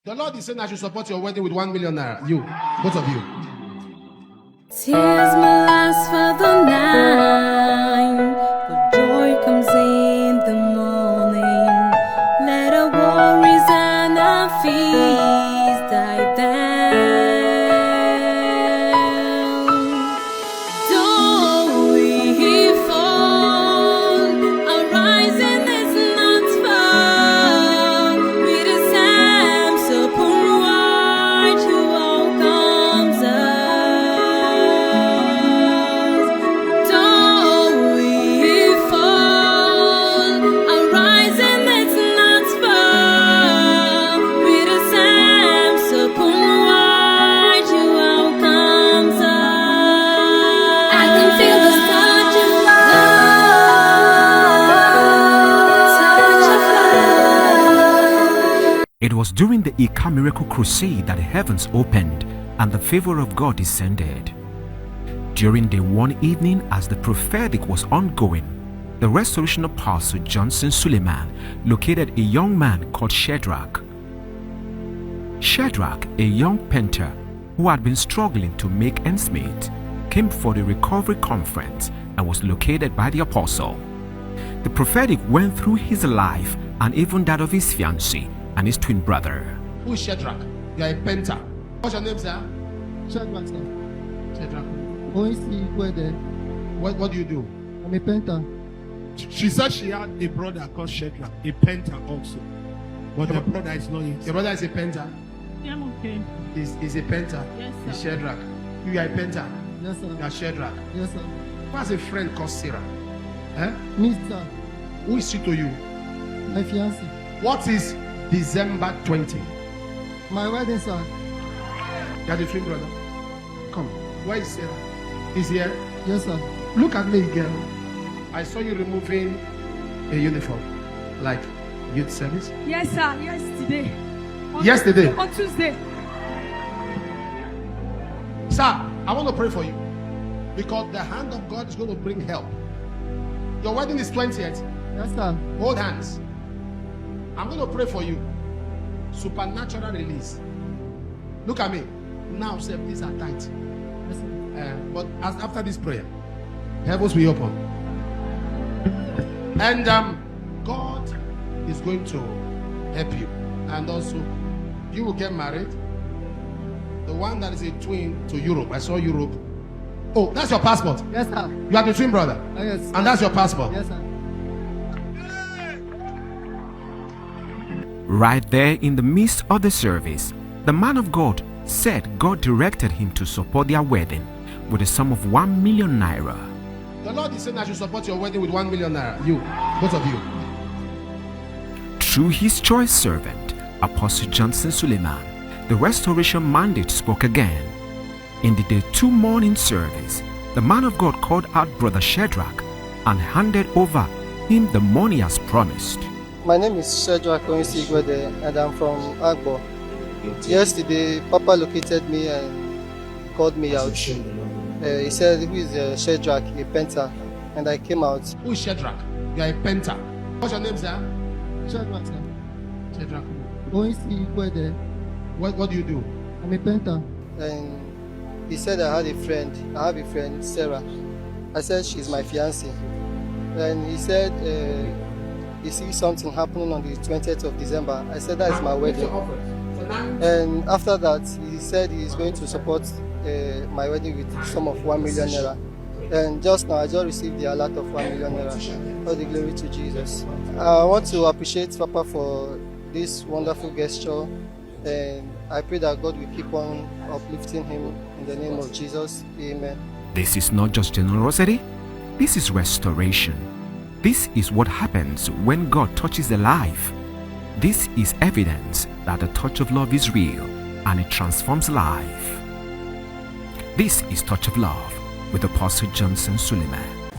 The Lord is saying I should support your wedding with 1 million naira. You, both of you. Tears may last for the night, but joy comes in the morning. Let our worries and our fears die down. Though we fall, our rising is not far. With His arms open wide, He welcomes us. Though we fall, our rising is not far. With His arms open wide, He welcomes us. I can feel the touch of love, touch of love. It was during the INT'L Miracle Crusade that the heavens opened and the favor of God descended. During the one evening as the prophetic was ongoing, the Restoration Apostle Johnson Suleiman located a young man called Shadrach. Shadrach, a young painter who had been struggling to make ends meet, came for the recovery conference and was located by the apostle. The prophetic went through his life and even that of his fiancée and his twin brother. Who is Shadrach? You are a painter. What's your name, sir? Shadrach, sir. Shadrach. What do you do? I'm a painter. She said she had a brother called Shadrach, a painter also. But her brother is not in. Your brother is a painter. Yeah, I'm okay. He's a painter. Yes, sir. He's Shadrach. You are a painter. Yes, You sir. are Shadrach. Yes, sir. Who has a friend called Sarah? Eh? Me, sir. Who is she to you? My fiancé. What is December 20? My wedding, sir. You are the twin brother. Come. Where is Sarah? He's here. Yes, sir. Look at me, girl. I saw you removing a uniform, like youth service. Yes, sir. Yesterday. Yesterday? On Tuesday. Sir, I want to pray for you because the hand of God is going to bring help. Your wedding is 20th. Yes, sir. Hold hands. I'm going to pray for you. Supernatural release. Look at me. Now, sir, these are tight. Yes, sir. But after this prayer, heavens will open. And God is going to help you. And also, you will get married. The one that is a twin to Europe. I saw Europe. Oh, that's your passport. Yes, sir. You are the twin brother. Yes. And that's your passport. Yes, sir. Right there in the midst of the service, the man of God said God directed him to support their wedding with a sum of 1 million naira. The Lord is saying I should support your wedding with 1 million naira. You, both of you. Through his choice servant, Apostle Johnson Suleiman, the restoration mandate spoke again. In the day 2 morning service, the man of God called out Brother Shadrach and handed over him the money as promised. My name is Shadrach and I'm from Agbo. Yesterday, Papa located me and called me out. He said, who is Shadrach, a painter? And I came out. Who is Shadrach? You are a painter. What's your name, sir? Shadrach, sir. Shadrach. What do you do? I'm a painter. And he said I have a friend, Sarah. I said she's my fiancée. And he said he sees something happening on the 20th of December. I said that is my wedding. And after that, he said he is going to support my wedding with a sum of 1 million naira. And just now, I just received the alert of 1 million naira. All the glory to Jesus. I want to appreciate Papa for this wonderful gesture. And I pray that God will keep on uplifting him in the name of Jesus. Amen. This is not just generosity, this is restoration. This is what happens when God touches a life. This is evidence that the touch of love is real and it transforms life. This is Touch of Love with Apostle Johnson Suleiman.